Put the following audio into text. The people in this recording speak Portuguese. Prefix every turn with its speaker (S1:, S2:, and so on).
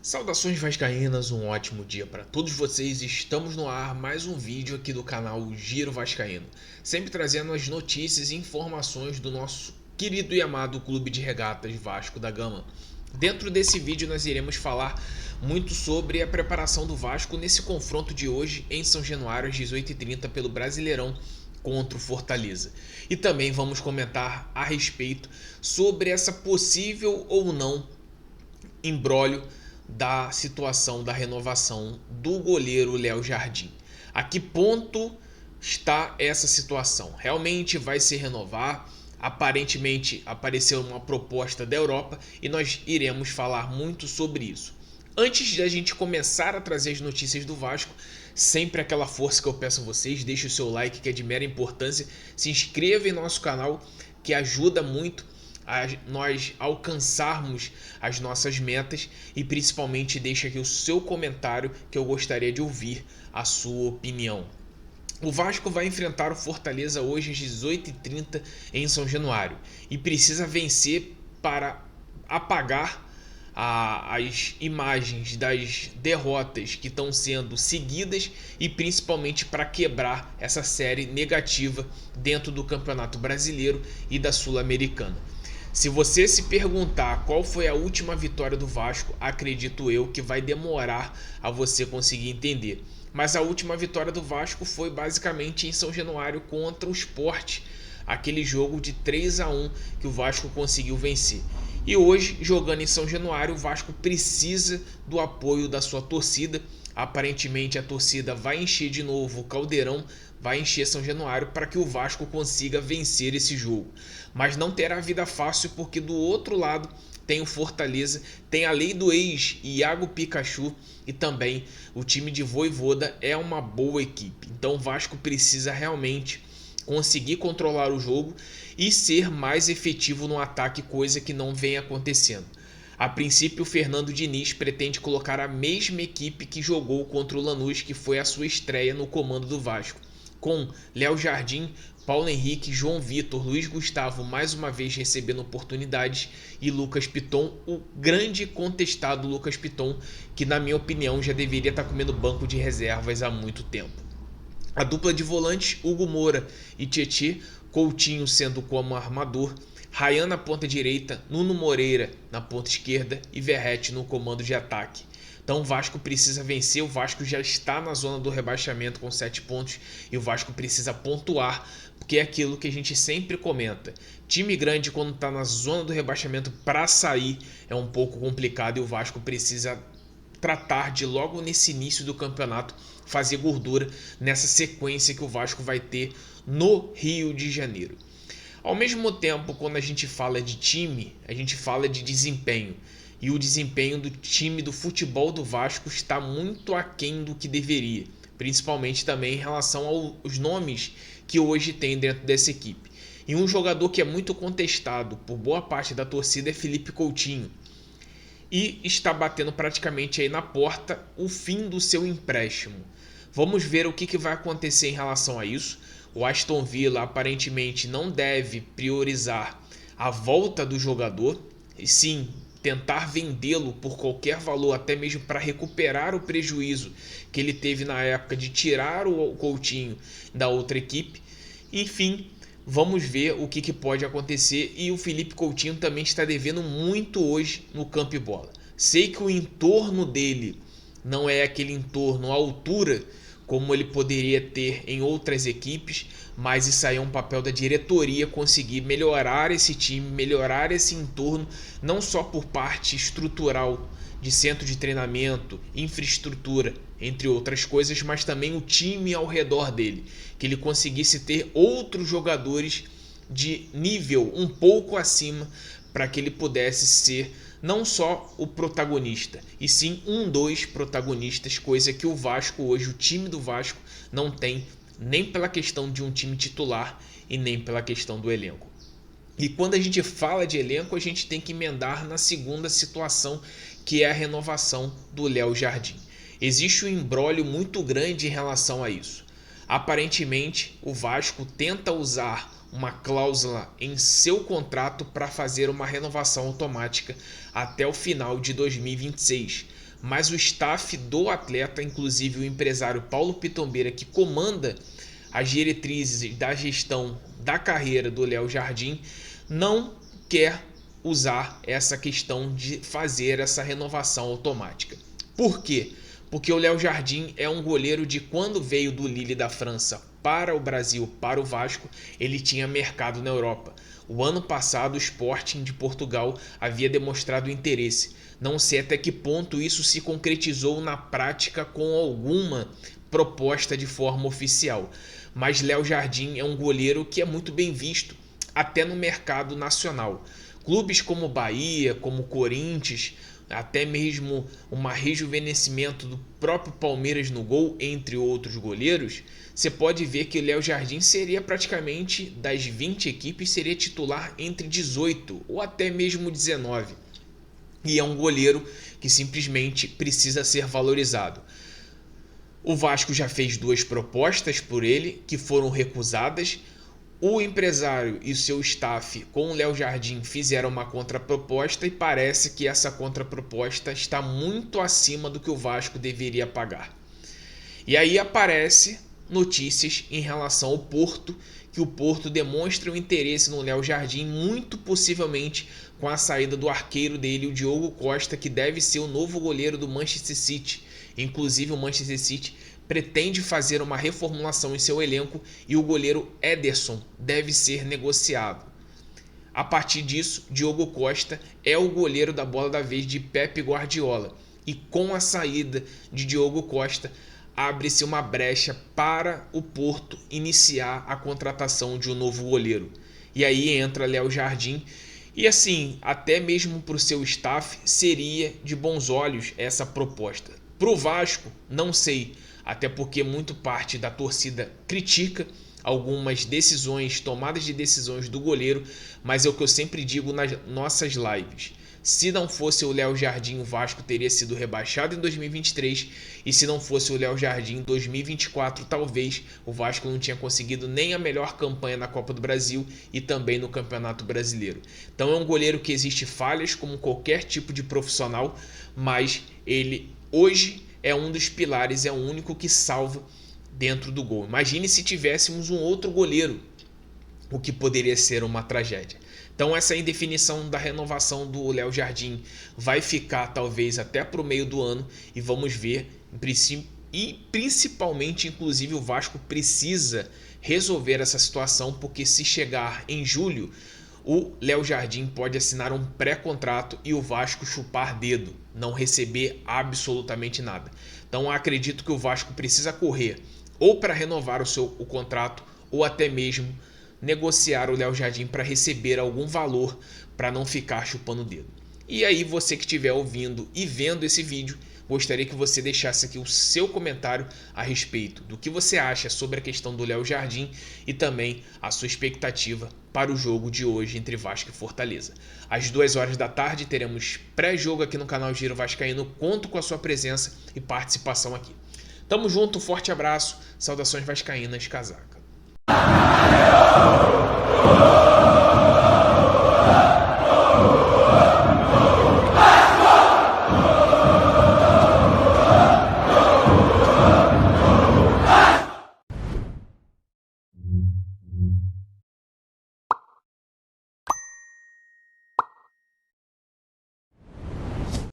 S1: Saudações vascaínas, um ótimo dia para todos vocês. Estamos no ar, mais um vídeo aqui do canal Giro Vascaíno, sempre trazendo as notícias e informações do nosso querido e amado Clube de Regatas Vasco da Gama. Dentro desse vídeo nós iremos falar muito sobre a preparação do Vasco nesse confronto de hoje em São Januário às 18h30 pelo Brasileirão contra o Fortaleza. E também vamos comentar a respeito sobre essa possível ou não imbróglio da situação da renovação do goleiro Léo Jardim. A que ponto está essa situação? Realmente vai se renovar? Aparentemente apareceu uma proposta da Europa e nós iremos falar muito sobre isso. Antes de a gente começar a trazer as notícias do Vasco, sempre aquela força que eu peço a vocês, deixe o seu like que é de mera importância, se inscreva em nosso canal que ajuda muito a nós alcançarmos as nossas metas e principalmente deixa aqui o seu comentário que eu gostaria de ouvir a sua opinião. O Vasco vai enfrentar o Fortaleza hoje às 18h30 em São Januário e precisa vencer para apagar as imagens das derrotas que estão sendo seguidas e principalmente para quebrar essa série negativa dentro do Campeonato Brasileiro e da Sul-Americana. Se você se perguntar qual foi a última vitória do Vasco, acredito eu que vai demorar a você conseguir entender. Mas a última vitória do Vasco foi basicamente em São Januário contra o Sport, aquele jogo de 3-1 que o Vasco conseguiu vencer. E hoje, jogando em São Januário, o Vasco precisa do apoio da sua torcida. Aparentemente a torcida vai encher de novo o Caldeirão, vai encher São Januário para que o Vasco consiga vencer esse jogo. Mas não terá vida fácil porque do outro lado tem o Fortaleza, tem a lei do ex Iago Pikachu e também o time de Vojvoda é uma boa equipe. Então o Vasco precisa realmente conseguir controlar o jogo e ser mais efetivo no ataque, coisa que não vem acontecendo. A princípio, o Fernando Diniz pretende colocar a mesma equipe que jogou contra o Lanús, que foi a sua estreia no comando do Vasco, com Léo Jardim, Paulo Henrique, João Vitor, Luiz Gustavo mais uma vez recebendo oportunidades e Lucas Piton, o grande contestado Lucas Piton, que na minha opinião já deveria estar comendo banco de reservas há muito tempo. A dupla de volantes, Hugo Moura e Tietê, Coutinho sendo como armador, Ryan na ponta direita, Nuno Moreira na ponta esquerda e Verratti no comando de ataque. Então o Vasco precisa vencer, o Vasco já está na zona do rebaixamento com 7 pontos e o Vasco precisa pontuar, porque é aquilo que a gente sempre comenta. Time grande quando está na zona do rebaixamento para sair é um pouco complicado e o Vasco precisa tratar de logo nesse início do campeonato fazer gordura nessa sequência que o Vasco vai ter no Rio de Janeiro. Ao mesmo tempo, quando a gente fala de time, a gente fala de desempenho. E o desempenho do time do futebol do Vasco está muito aquém do que deveria. Principalmente também em relação aos nomes que hoje tem dentro dessa equipe. E um jogador que é muito contestado por boa parte da torcida é Felipe Coutinho. E está batendo praticamente aí na porta o fim do seu empréstimo. Vamos ver o que vai acontecer em relação a isso. O Aston Villa aparentemente não deve priorizar a volta do jogador, e sim tentar vendê-lo por qualquer valor, até mesmo para recuperar o prejuízo que ele teve na época de tirar o Coutinho da outra equipe. Enfim, vamos ver o que pode acontecer e o Felipe Coutinho também está devendo muito hoje no campo e bola. Sei que o entorno dele não é aquele entorno à altura como ele poderia ter em outras equipes, mas isso aí é um papel da diretoria conseguir melhorar esse time, melhorar esse entorno, não só por parte estrutural de centro de treinamento, infraestrutura, entre outras coisas, mas também o time ao redor dele, que ele conseguisse ter outros jogadores de nível um pouco acima para que ele pudesse ser não só o protagonista, e sim dois protagonistas, coisa que o Vasco hoje, o time do Vasco, não tem nem pela questão de um time titular e nem pela questão do elenco. E quando a gente fala de elenco, a gente tem que emendar na segunda situação, que é a renovação do Léo Jardim. Existe um imbróglio muito grande em relação a isso. Aparentemente, o Vasco tenta usar uma cláusula em seu contrato para fazer uma renovação automática até o final de 2026. mas o staff do atleta, inclusive o empresário Paulo Pitombeira, que comanda as diretrizes da gestão da carreira do Léo Jardim, não quer usar essa questão de fazer essa renovação automática. Por quê? Porque o Léo Jardim é um goleiro de quando veio do Lille da França para o Brasil, para o Vasco, ele tinha mercado na Europa. O ano passado o Sporting de Portugal havia demonstrado interesse. Não sei até que ponto isso se concretizou na prática com alguma proposta de forma oficial. Mas Léo Jardim é um goleiro que é muito bem visto, até no mercado nacional. Clubes como Bahia, como Corinthians, até mesmo um rejuvenescimento do próprio Palmeiras no gol, entre outros goleiros, você pode ver que o Léo Jardim seria praticamente, das 20 equipes, seria titular entre 18 ou até mesmo 19. E é um goleiro que simplesmente precisa ser valorizado. O Vasco já fez 2 propostas por ele, que foram recusadas. O empresário e seu staff com o Léo Jardim fizeram uma contraproposta e parece que essa contraproposta está muito acima do que o Vasco deveria pagar. E aí aparece notícias em relação ao Porto, que o Porto demonstra um interesse no Léo Jardim, muito possivelmente com a saída do arqueiro dele, o Diogo Costa, que deve ser o novo goleiro do Manchester City. Inclusive o Manchester City pretende fazer uma reformulação em seu elenco e o goleiro Ederson deve ser negociado. A partir disso, Diogo Costa é o goleiro da bola da vez de Pep Guardiola. E com a saída de Diogo Costa, abre-se uma brecha para o Porto iniciar a contratação de um novo goleiro. E aí entra Léo Jardim. E assim, até mesmo para o seu staff, seria de bons olhos essa proposta. Para o Vasco, não sei, até porque muito parte da torcida critica algumas decisões, tomadas de decisões do goleiro, mas é o que eu sempre digo nas nossas lives. Se não fosse o Léo Jardim, o Vasco teria sido rebaixado em 2023, e se não fosse o Léo Jardim, em 2024, talvez o Vasco não tinha conseguido nem a melhor campanha na Copa do Brasil e também no Campeonato Brasileiro. Então é um goleiro que existe falhas como qualquer tipo de profissional, mas ele hoje é um dos pilares, é o único que salva dentro do gol. Imagine se tivéssemos um outro goleiro, o que poderia ser uma tragédia. Então essa indefinição da renovação do Léo Jardim vai ficar talvez até para o meio do ano e vamos ver, e principalmente, inclusive, o Vasco precisa resolver essa situação, porque se chegar em julho, o Léo Jardim pode assinar um pré-contrato e o Vasco chupar dedo, não receber absolutamente nada. Então acredito que o Vasco precisa correr ou para renovar o contrato ou até mesmo negociar o Léo Jardim para receber algum valor para não ficar chupando o dedo. E aí você que estiver ouvindo e vendo esse vídeo, gostaria que você deixasse aqui o seu comentário a respeito do que você acha sobre a questão do Léo Jardim e também a sua expectativa para o jogo de hoje entre Vasco e Fortaleza. Às 2 horas da tarde teremos pré-jogo aqui no canal Giro Vascaíno. Conto com a sua presença e participação aqui. Tamo junto, forte abraço, saudações vascaínas, casaca.